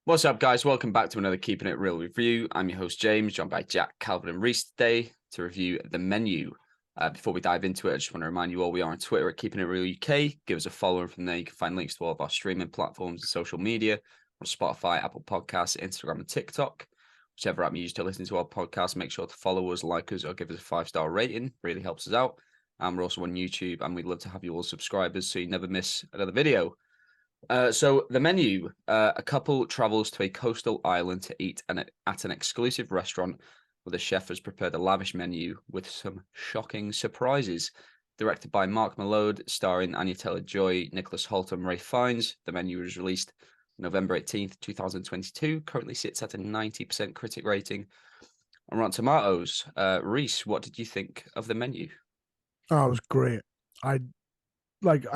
What's up, guys? Welcome back to another Keeping It Real review. I'm your host, James, joined by Jack, Calvin, and Reese today to review The Menu. Before we dive into it, I just want to remind you all we are on Twitter at Keeping It Real UK. Give us a follow, and from there you can find links to all of our streaming platforms and social media on Spotify, Apple Podcasts, Instagram, and TikTok. Whichever app you use to listen to our podcast, make sure to follow us, like us, or give us a 5-star rating. Really helps us out. And we're also on YouTube, and we'd love to have you all subscribers so you never miss another video. So The Menu, a couple travels to a coastal island to eat at an exclusive restaurant where the chef has prepared a lavish menu with some shocking surprises. Directed by Mark Mylod, starring Anya Taylor-Joy, Nicholas Hoult, and Ray Fiennes, The Menu was released November 18th, 2022. Currently sits at a 90% critic rating on Rotten Tomatoes. Reese, what did you think of The Menu? Oh, it was great. I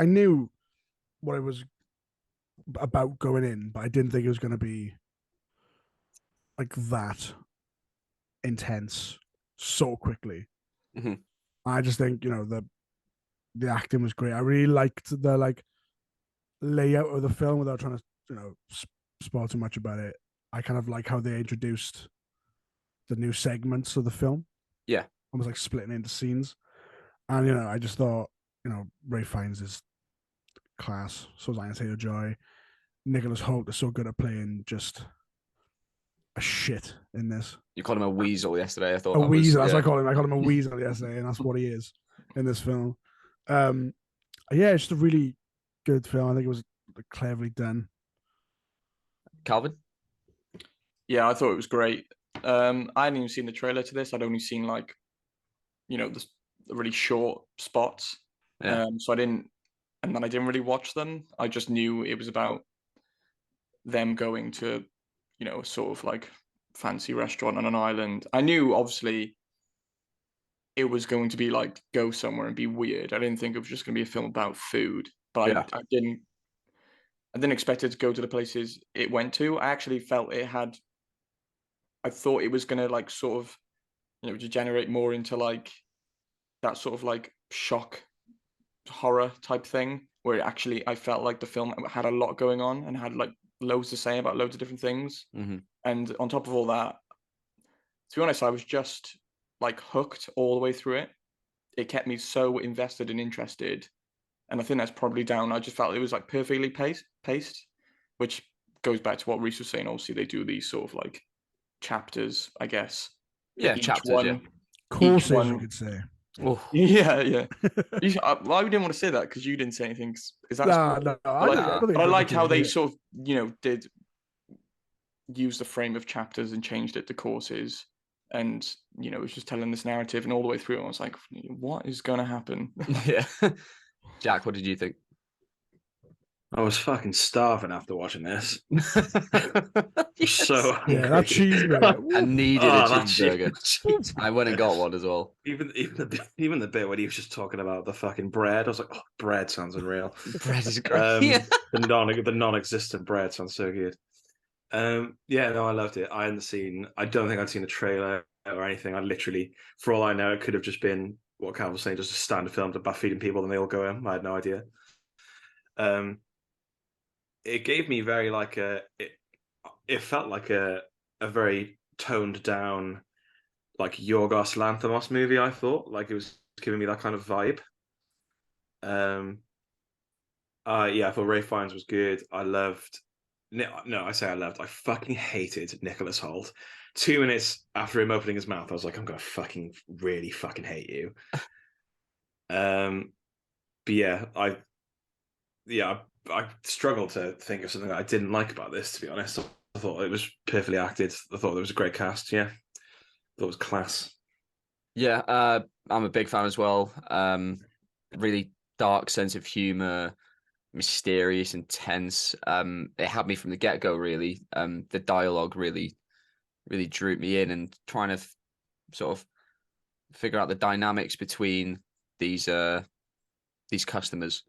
knew what it was about going in, but I didn't think it was going to be like that intense so quickly. Mm-hmm. I just think the acting was great. I really liked the layout of the film without trying to spoil too much about it. I kind of like how they introduced the new segments of the film. Yeah, almost like splitting into scenes. And I just thought Ray Fiennes is class. So is Anya Taylor-Joy. Nicholas Hoult is so good at playing just a shit in this. you called him a weasel yesterday. I thought A that was weasel. That's what I call him. I called him a weasel yesterday, and that's what he is in this film. Yeah, it's just a really good film. I think it was cleverly done. Calvin. Yeah, I thought it was great. I hadn't even seen the trailer to this. I'd only seen the really short spots. Yeah. So I didn't really watch them. I just knew it was about them going to, a sort of like fancy restaurant on an island. I knew obviously it was going to be like go somewhere and be weird. I didn't think it was just going to be a film about food, but Yeah. I didn't expect it to go to the places it went to. I actually felt I thought it was going to like sort of, degenerate more into like that sort of like shock horror type thing where I felt like the film had a lot going on and had like loads to say about loads of different things. Mm-hmm. And on top of all that, to be honest, I was just like hooked all the way through it. It kept me so invested and interested. And I think that's probably down. I just felt it was like perfectly paced, which goes back to what Reese was saying. Obviously, they do these sort of like chapters, I guess. Yeah, each chapters, one, yeah. Courses, one, you could say. Oh. Yeah. Why we didn't want to say that because you didn't say anything. Is that? No, I liked how they sort of did use the frame of chapters and changed it to courses, and it was just telling this narrative, and all the way through, I was like, what is going to happen? Yeah. Jack, what did you think? I was fucking starving after watching this. Yes. So hungry. Yeah, that cheeseburger. I needed a cheeseburger. Cheeseburger. I went and got one as well. Even the bit when he was just talking about the fucking bread, I was like, oh, bread sounds unreal. Bread is great. The non-existent bread sounds so good. Yeah, no, I loved it. I don't think I'd seen the trailer or anything. I literally, for all I know, it could have just been what Cal was saying, just a standard film about feeding people and they all go in. I had no idea. It gave me very it felt like a very toned down like Yorgos Lanthimos movie. I thought like it was giving me that kind of vibe. Yeah, I thought Ray Fiennes was good. I loved. No, I say I loved. I fucking hated Nicholas Hoult. 2 minutes after him opening his mouth, I was like, I'm gonna really fucking hate you. But yeah, I struggled to think of something that I didn't like about this, to be honest. I thought it was perfectly acted. I thought there was a great cast. Yeah, I thought it was class. Yeah, I'm a big fan as well. Really dark sense of humor, mysterious, intense. It had me from the get-go, really. The dialogue really drew me in, and trying to sort of figure out the dynamics between these customers.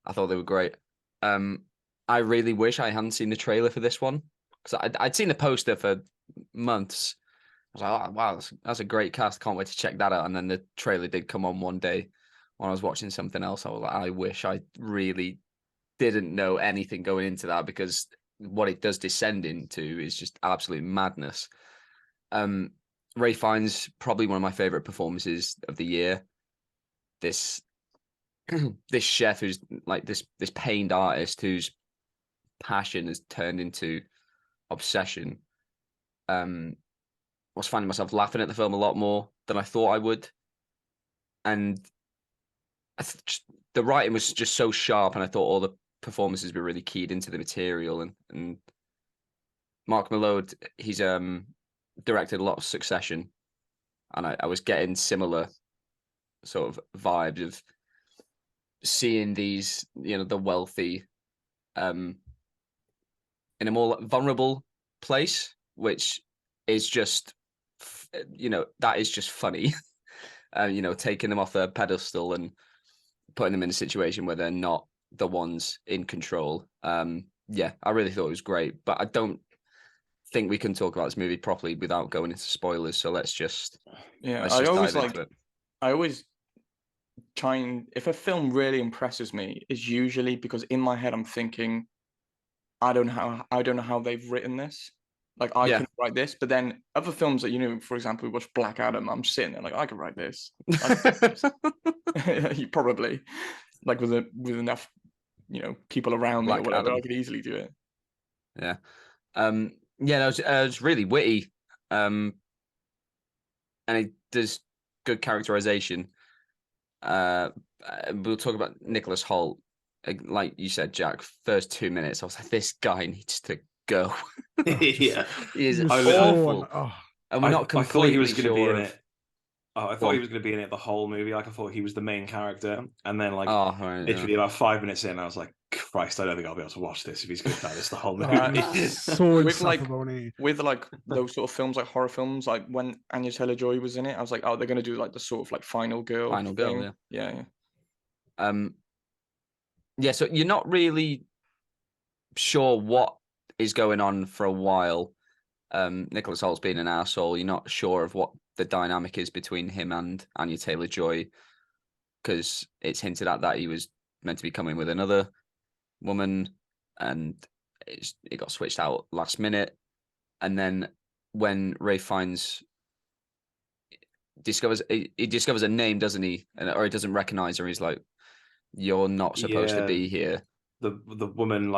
I thought they were great. I really wish I hadn't seen the trailer for this one, because I'd seen the poster for months. I was like, oh, wow, that's a great cast. Can't wait to check that out. And then the trailer did come on one day when I was watching something else. I was like, I wish I really didn't know anything going into that, because what it does descend into is just absolute madness. Ray Fiennes, probably one of my favorite performances of the year. This this chef who's like this pained artist whose passion has turned into obsession. Was finding myself laughing at the film a lot more than I thought I would, and the writing was just so sharp, and I thought all the performances were really keyed into the material. And Mark Mylod, he's directed a lot of Succession, and I was getting similar sort of vibes of seeing these, the wealthy in a more vulnerable place, which is just, that is just funny. Taking them off their pedestal and putting them in a situation where they're not the ones in control. Yeah, I really thought it was great, but I don't think we can talk about this movie properly without going into spoilers. So let's just I always try and, if a film really impresses me, is usually because in my head I'm thinking, I don't know how they've written this. Like I can write this, but then other films that, for example, we watched Black Adam, I'm sitting there like, I could write this. You probably, like with enough, people around me or whatever, I could easily do it. Yeah. It was really witty. And it does good characterization. We'll talk about Nicholas Hoult. Like you said, Jack, first 2 minutes, I was like, this guy needs to go. Yeah. He is awful. And we're not completely he was going to be in of... it. I thought he was going to be in it the whole movie. Like I thought he was the main character, and then literally about 5 minutes in, I was like, "Christ, I don't think I'll be able to watch this if he's going to play this the whole movie." So with those sort of films, like horror films, like when Anya Taylor-Joy was in it, I was like, "Oh, they're going to do like the sort of like final girl thing." Yeah. So you're not really sure what is going on for a while. Nicholas Holt's being an arsehole. You're not sure of what the dynamic is between him and Anya Taylor-Joy, because it's hinted at that he was meant to be coming with another woman, and it got switched out last minute. And then when Ray Fiennes discovers a name, doesn't he? Or he doesn't recognize her. He's like, "You're not supposed to be here." The woman,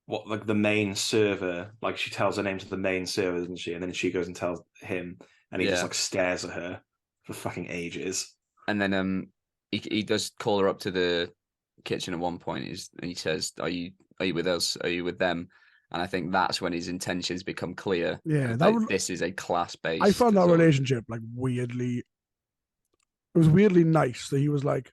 what the main server, like she tells her name to the main server, doesn't she? And then she goes and tells him, and he just stares at her for fucking ages. And then he does call her up to the kitchen at one point, and he says, "Are you with us? Are you with them?" And I think that's when his intentions become clear. Yeah, this is a class-based. I found that relationship weirdly. It was weirdly nice that he's like,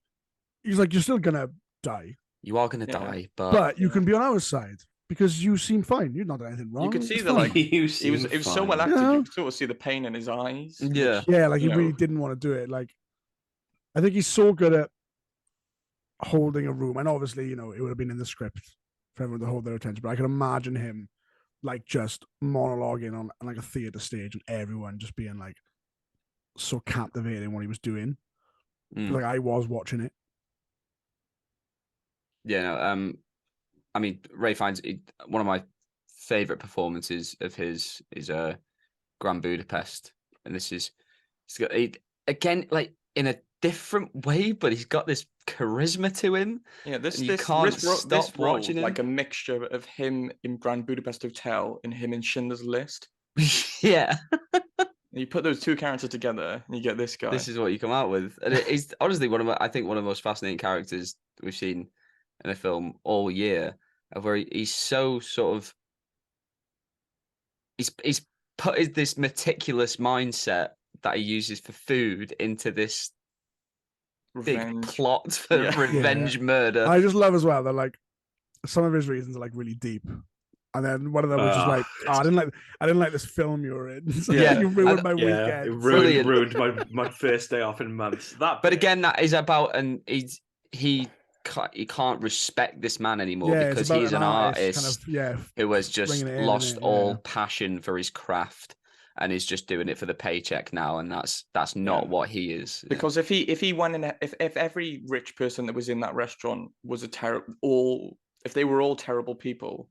"You're still gonna die. You are gonna die, but you can be on our side." Because you seem fine. You've not done anything wrong. You could see it was so well acted. You could sort of see the pain in his eyes. Yeah. He really didn't want to do it. I think he's so good at holding a room. And obviously, it would have been in the script for everyone to hold their attention. But I can imagine him just monologuing on a theater stage and everyone just being so captivating what he was doing. I was watching it. Yeah, I mean, Ray Fiennes, one of my favorite performances of his is Grand Budapest, and this is again in a different way, but he's got this charisma to him. Yeah, this role, like a mixture of him in Grand Budapest Hotel and him in Schindler's List. Yeah. You put those two characters together, and you get this guy. This is what you come out with, and it's honestly one of the most fascinating characters we've seen in a film all year, where he's so sort of he's put this meticulous mindset that he uses for food into this big plot for revenge murder. I just love as well that some of his reasons are really deep, and then one of them was just I didn't like this film you were in. So you ruined my weekend. It ruined my first day off in months. But again, that is about he can't respect this man anymore because he's an artist who has just lost all passion for his craft and is just doing it for the paycheck now, and that's not what he is. Because if he went in, if every rich person that was in that restaurant was all if they were all terrible people,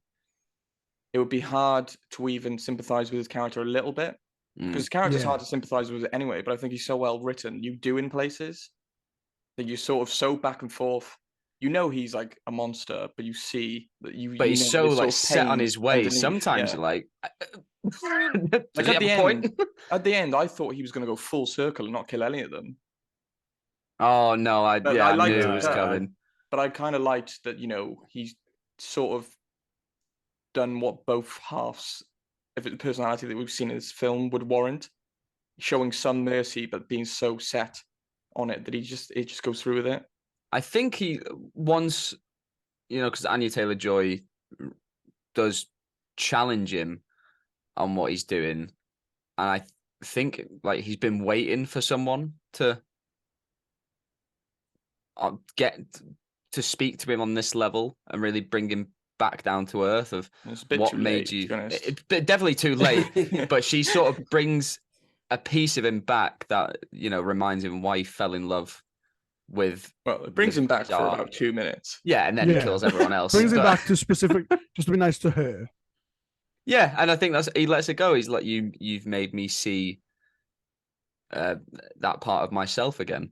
it would be hard to even sympathize with his character a little bit, because his character's hard to sympathize with anyway. But I think he's so well written. You do in places that you're sort of so back and forth. You know he's like a monster, but you see that But you he's know so this sort like of set on pain his ways. underneath. Sometimes Yeah. you're like, Like does he at have the a point? end, at the end, I thought he was going to go full circle and not kill any of them. Oh no, I But I knew liked it was that. coming. But I kind of liked that, he's sort of done what both halves of the personality that we've seen in this film would warrant, showing some mercy, but being so set on it that it just goes through with it. I think he once, because Anya Taylor-Joy does challenge him on what he's doing, and I think like he's been waiting for someone to get to speak to him on this level and really bring him back down to earth of It's a bit what too made late, you. to be honest. Definitely too late, but she sort of brings a piece of him back that reminds him why he fell in love with. Well, it brings him back for art. about 2 minutes. Yeah, and then he kills everyone else. Brings him but- back to specific, just to be nice to her. Yeah, and I think he lets it go. He's like, you've made me see that part of myself again.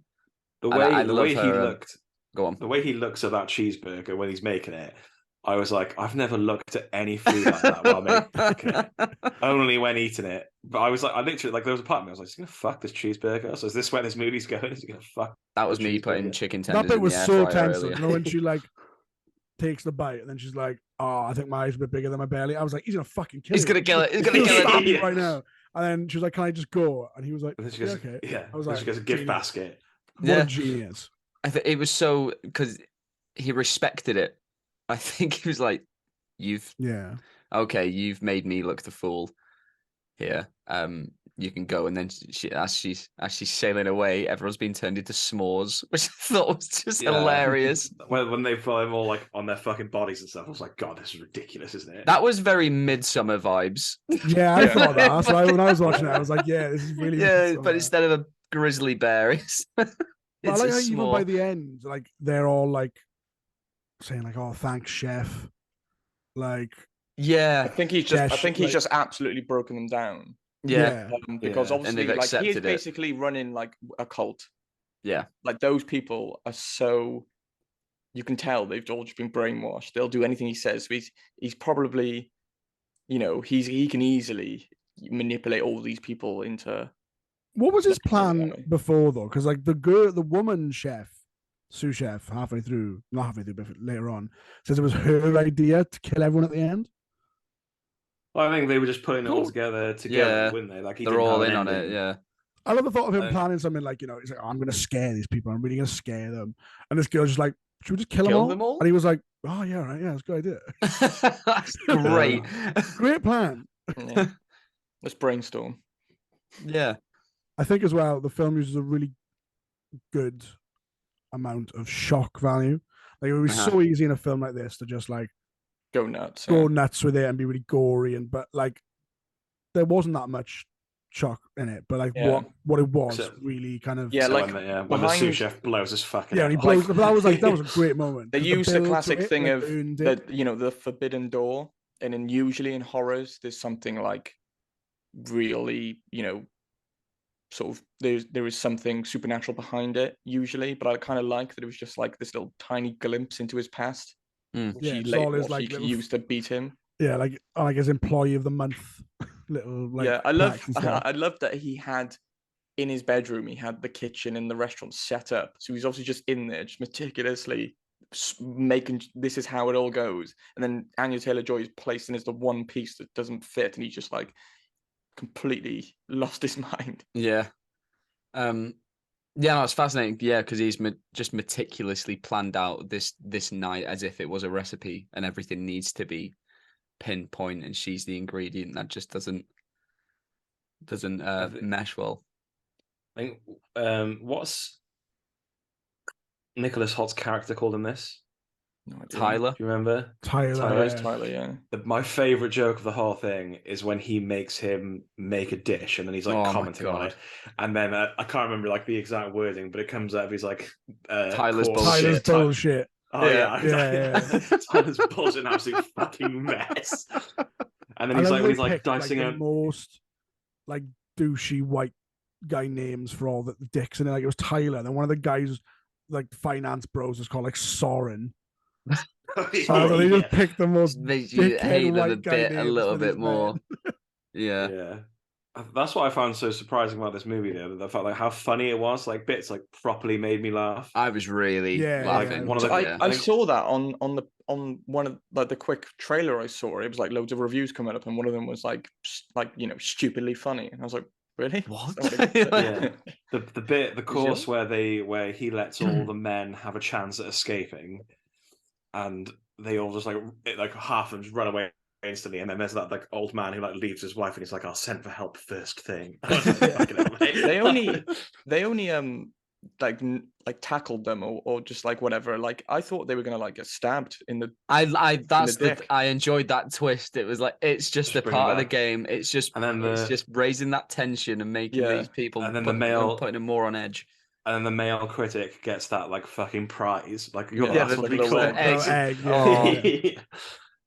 The And way I the love way he her, looked, Go on. the way he looks at that cheeseburger when he's making it, I was like, I've never looked at any food like that while making it. Only when eating it. But I was like, I literally, like, there was a part of me, I was like, he's going to fuck this cheeseburger. So is this where this movie's going? Is he going to fuck? That was the me putting cheeseburger? chicken tenders That bit in was the air so fryer tense. earlier. When she like takes the bite and then she's like, "Oh, I think my eyes are a bit bigger than my belly." I was like, "He's gonna fucking kill He's you. gonna kill it. He's gonna He'll kill stab it. you Yeah. right now." And then she was like, "Can I just go?" And he was like, And then she "Yeah, goes, okay." yeah. I was Then like, she goes, a gift genius. basket. What Yeah. a genius. It was so because he respected it. I think he was like, you've made me look the fool here. You can go." And then as she's sailing away, everyone's been turned into s'mores, which I thought was just Yeah. hilarious. When they fly them all like on their fucking bodies and stuff, I was like, God, this is ridiculous, isn't it? That was very Midsummer vibes. Yeah, I thought that. That's why when I was watching it, I was like, "Yeah, this is really." Yeah, Midsummer. but instead of a grizzly bear, it's But I like a how even by s'more. the end, like they're all like saying like, "Oh, thanks, chef." Like, I Yeah, think he's Yeah, just absolutely broken them down. yeah, Because Yeah. And obviously, they've like he is accepted it. basically running like a cult. yeah. Like those people are so, you can tell they've all just been brainwashed. They'll do anything he says. So he's probably, he can easily manipulate all these people into. what was his Let's put it that plan way. before though? Because like the woman chef, sous chef, not halfway through, but later on, says it was her idea to kill everyone at the end. Well, I think they were just putting it all Oh. together, Yeah. wouldn't they? Like he They're didn't all have in an on it. ending. Yeah, I love the thought of him Uh, planning something like, he's like, "Oh, I'm going to scare these people. I'm really going to scare them." And this girl's just like, "Should we just kill Kill them, them all? And he was like, "Oh, yeah, right. Yeah, it's a good idea." that's great. Great plan. Yeah. Let's brainstorm. Yeah, I think as well, the film uses a really good amount of shock value. Like it would be so easy in a film like this to just like Go nuts. go yeah. nuts with it and be really gory, but like there wasn't that much shock in it. But like Yeah. what it was So- really kind of Yeah, So like when the sous behind- chef blows his fucking yeah. head And he off. blows. But that was a great moment. They 'cause use the build to classic it, thing like, of earned it. the forbidden door, and then usually in horrors there's something like really, sort of there is something supernatural behind it usually, but I kind of like that it was just like this little tiny glimpse into his past, Mm. which Yeah, he it's all his, what like, he could little use to beat him. Yeah, like his employee of the month, little like Yeah, I love plaques and stuff. I love that he had in his bedroom he had the kitchen and the restaurant set up, so he's obviously just in there just meticulously making this is how it all goes, and then Anya Taylor-Joy is placed in as the one piece that doesn't fit, and he's just like completely lost his mind. yeah, yeah. No, it's fascinating. Yeah, because he's just meticulously planned out this night as if it was a recipe, and everything needs to be pinpoint, and she's the ingredient that just doesn't mesh well. I think, what's Nicholas Holt's character called in this? No idea. Tyler. Do you remember? Tyler. It's yeah. Tyler, yeah. My favorite joke of the whole thing is when he makes him make a dish and then he's like Oh my commenting on God. it, and then I can't remember like the exact wording, but it comes out. He's like Tyler's coarse bullshit. Tyler's shit, Ty- bullshit. Oh Yeah. Yeah. Tyler's balls an absolute fucking mess. And then I he's love like, they when he's like picked, dicing the out. most like douchey white guy names for all the dicks, and then like it was Tyler, and then one of the guys like finance bros was called like Soren. So they just picked the most Just makes you dickhead hate them a white guy bit, a names little for these bit more. men. Yeah. Yeah. That's what I found so surprising about this movie, though. The fact like how funny it was, like bits like properly made me laugh. I was really Yeah, laughing. yeah, One of So the- yeah. I saw that on one of like the quick trailer I saw. It was like loads of reviews coming up, and one of them was like stupidly funny, and I was like, really? What? Is that it is? Yeah. The course yours? where he lets all the men have a chance at escaping, and they all just like half of them just run away instantly, and then there's that like old man who like leaves his wife and he's like, I'll send for help first thing. I was like, fucking hell, mate. They only like tackled them or just like whatever. Like I thought they were gonna like get stabbed in the I enjoyed that twist. It was like it's just a Just bring 'em part of the back. game. It's just And then it's just raising that tension and making Yeah. these people And then putting them more on edge. and then the male critic gets that like fucking prize. Like you're Yeah, the the last one to little be egg. caught. egg. egg,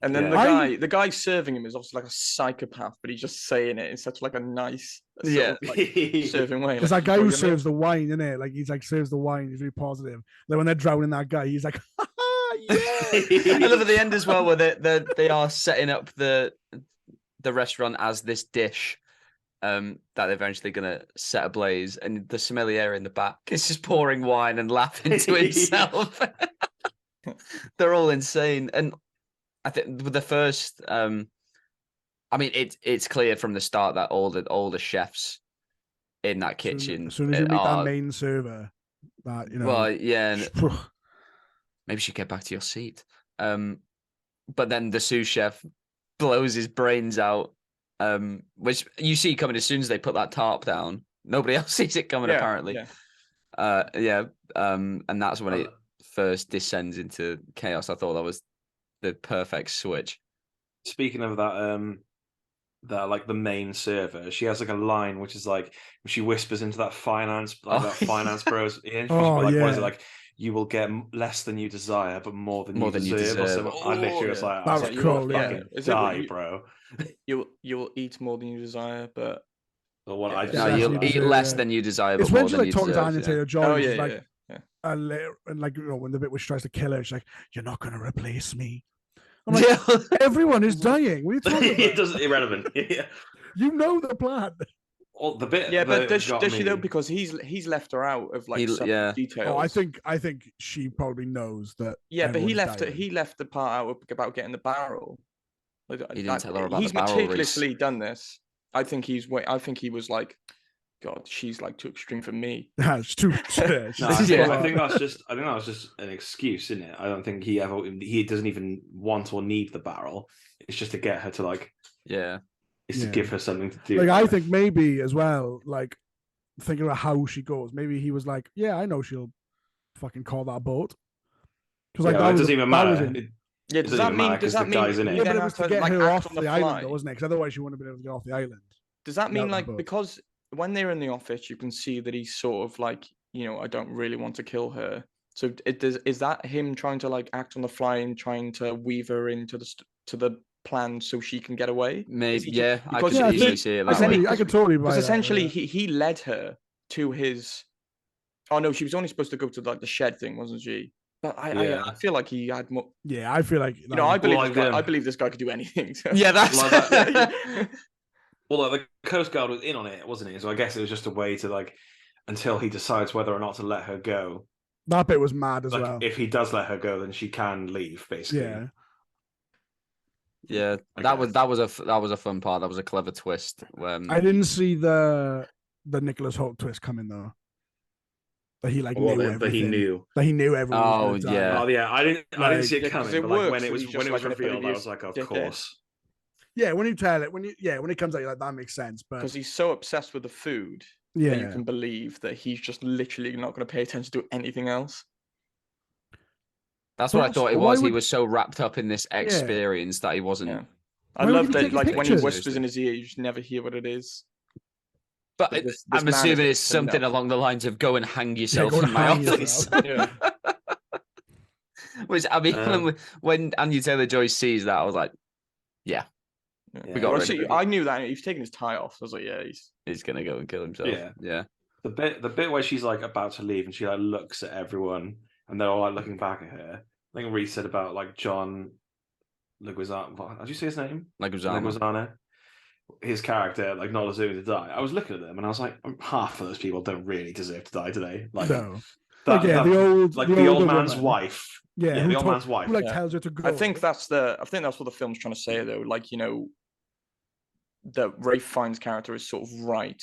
And then Yeah. the guy serving him is obviously like a psychopath, but he's just saying it in such like a nice Yeah. serving way. There's Like, that guy who "Enjoy your meal." serves the wine, isn't it? Like he's like serves the wine. He's really positive. Then when they're drowning that guy, he's like, ha, ha, yeah. I love at the end as well, where they are setting up the restaurant as this dish that they're eventually gonna set ablaze, and the sommelier in the back is just pouring wine and laughing to himself. They're all insane, and I think with the first, I mean, it's clear from the start that all the chefs in that kitchen, As soon as you meet are, that main server, that well, yeah, and maybe you should get back to your seat. But then the sous chef blows his brains out, which you see coming as soon as they put that tarp down. Nobody else sees it coming, apparently. Yeah. And that's when it first descends into chaos. I thought that was the perfect switch. Speaking of that like the main server, she has like a line which is like she whispers into that finance bro's ear. What is it like? You will get less than you desire, but more than you deserve. Or something. I literally was like, That was cool, yeah. fucking Is it die, bro. You will eat more than you desire, but Or what I Yeah, No, less you'll than you eat deserve, less yeah. than you desire, but It's when more she's than like you talking to deserve. Anya Yeah. Taylor-Joy. She's yeah, like, yeah. and like when the bit where she tries to kill her, she's like, "You're not going to replace me." I'm like, everyone is dying. What are you talking about? It doesn't irrelevant. Yeah. You know the plan. Well, the bit. Yeah, but that does she though? me- Because he's left her out of like some yeah. details. Oh, I think she probably knows that. Yeah, but he everyone's left dying. he left the part out about getting the barrel. Like, He didn't tell her about he's the barrel, Reese. meticulously done this. I think he was like, God, she's like too extreme for me. It's too. No, I think that was just an excuse, isn't it? I don't think he doesn't even want or need the barrel. It's just to get her to like, Yeah. it's to give her something to do. Like I think maybe as well, like thinking about how she goes. Maybe he was like, "Yeah, I know she'll fucking call that boat." Because like that it was doesn't even that was matter. in- Yeah, does that mean the guy's in it? he Yeah, then but it has was to to, get like, her act off on the the island, fly? though, wasn't it? Because otherwise she wouldn't have been able to get off the island. Does that mean Without the like boat. because when they're in the office, you can see that he's sort of like, I don't really want to kill her. So is that him trying to like act on the fly and trying to weave her into the plan so she can get away? Maybe, he yeah. I because could Yeah, I easily think- see it I that way. could totally buy Because that, essentially yeah. he led her to his. Oh no, she was only supposed to go to like the shed thing, wasn't she? But I feel like he had more. Yeah, I feel like I believe like this guy. them. I believe this guy could do anything. So. Yeah, that's Well, like the Coast Guard was in on it, wasn't it? So I guess it was just a way to like, until he decides whether or not to let her go. that bit was mad as Like, well. if he does let her go, then she can leave, basically. Yeah, yeah. I That was guess. that was a fun part. That was a clever twist. I didn't see the Nicholas Holt twist coming though. That he like knew everything. But he knew. That he knew everyone. Oh, was gonna die. yeah. Oh yeah, I didn't see it Yeah, 'cause coming. it But like works, when it so was he's just revealed, I oblivious was like, of dickhead. course. Yeah, when you tell it, when it comes out, you're like that makes sense. But Because he's so obsessed with the food that you yeah, can believe that he's just literally not going to pay attention to anything else. That's But what I also, thought it why was. He would- was so wrapped up in this experience that he wasn't. Yeah. I Why would love he that, take like when he pictures? whispers in his ear, you just never hear what it is. But But this I'm man is assuming it's enough. something along the lines of "Go and hang yourself go in and my hang office." yourself. Yeah. Which I mean, Um, when Anya Taylor-Joy sees that, I was like, Yeah. We got Well, rid see, of him. I knew that he's taking his tie off. So I was like, yeah, he's gonna go and kill himself. Yeah. Yeah. the bit where she's like about to leave and she like looks at everyone and they're all like looking back at her. I think Reese said about like John Leguizamo. How did you say his name? Leguizamo. His character like not deserving to die. I was looking at them and I was like, half of those people don't really deserve to die, do they? Like, No. the old man's woman. wife. Yeah, the old man's wife. Who like Yeah. tells her to go. I think that's what the film's trying to say though. Like, that Ralph Fiennes' character is sort of right,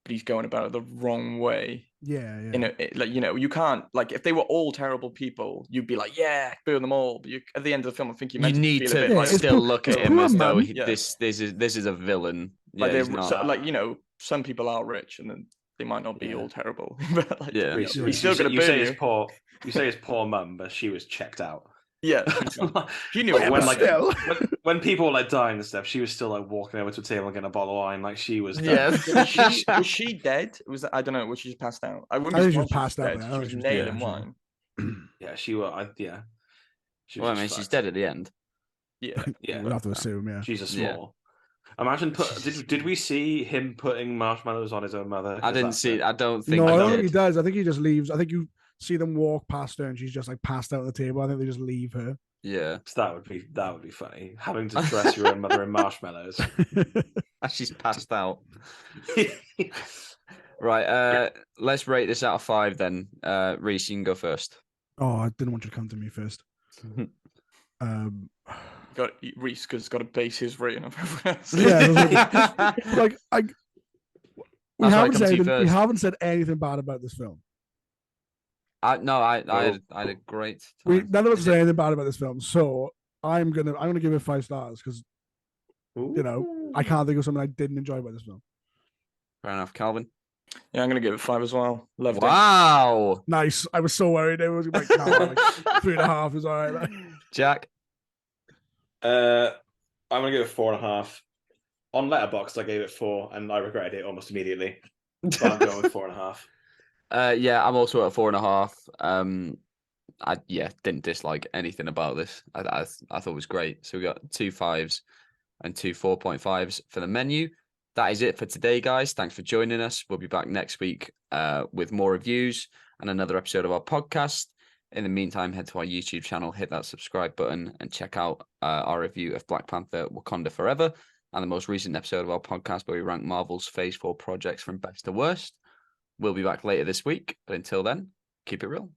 but he's going about it the wrong way. Yeah. You can't, like, if they were all terrible people, you'd be like, yeah, burn them all. But at the end of the film, I think you need feel a to bit like, still look at him poor, as though man. this is a villain. Yeah, like he's not. some people are rich and then they might not be all terrible. But like, Yeah. he's still going to burn you. You say his poor mum, but she was checked out. Yeah, she knew But it. when people were like dying and stuff, she was still like walking over to a table and getting a bottle of wine. Like she was. Yeah. Was she dead? I don't know. Was she just passed out? I think she was passed out. She was nailing wine. Yeah, she was. Yeah. She was Well, I mean, she's dead at the end. Yeah. Yeah, we'll have to assume. Yeah, she's a small. Imagine did we see him putting marshmallows on his own mother? I didn't see. I don't think. No, I don't did. think he does. I think he just leaves. I think you see them walk past her and she's just like passed out at the table. I think they just leave her. Yeah, so that would be funny. Having to dress your own mother in marshmallows. She's passed out. Right. Let's rate this out of 5 then. Reese, you can go first. Oh, I didn't want you to come to me first. Reese has got to base his rating off everyone else. Yeah, we haven't said anything bad about this film. I had a great time. None of us say anything bad about this film, so I'm gonna give it 5 stars because I can't think of something I didn't enjoy about this film. Fair enough, Calvin. Yeah, I'm gonna give it 5 as well. Loved it. Wow, nice. I was so worried. It was like, no, like 3.5 is all right. Like. Jack. I'm gonna give it 4.5. On Letterboxd, I gave it 4, and I regretted it almost immediately. But I'm going with 4.5. Yeah, I'm also at 4.5. I didn't dislike anything about this. I thought it was great. So we got 2 5s and 2 4.5s for the menu. That is it for today, guys. Thanks for joining us. We'll be back next week with more reviews and another episode of our podcast. In the meantime, head to our YouTube channel, hit that subscribe button, and check out our review of Black Panther: Wakanda Forever and the most recent episode of our podcast where we rank Marvel's Phase 4 projects from best to worst. We'll be back later this week, but until then, keep it real.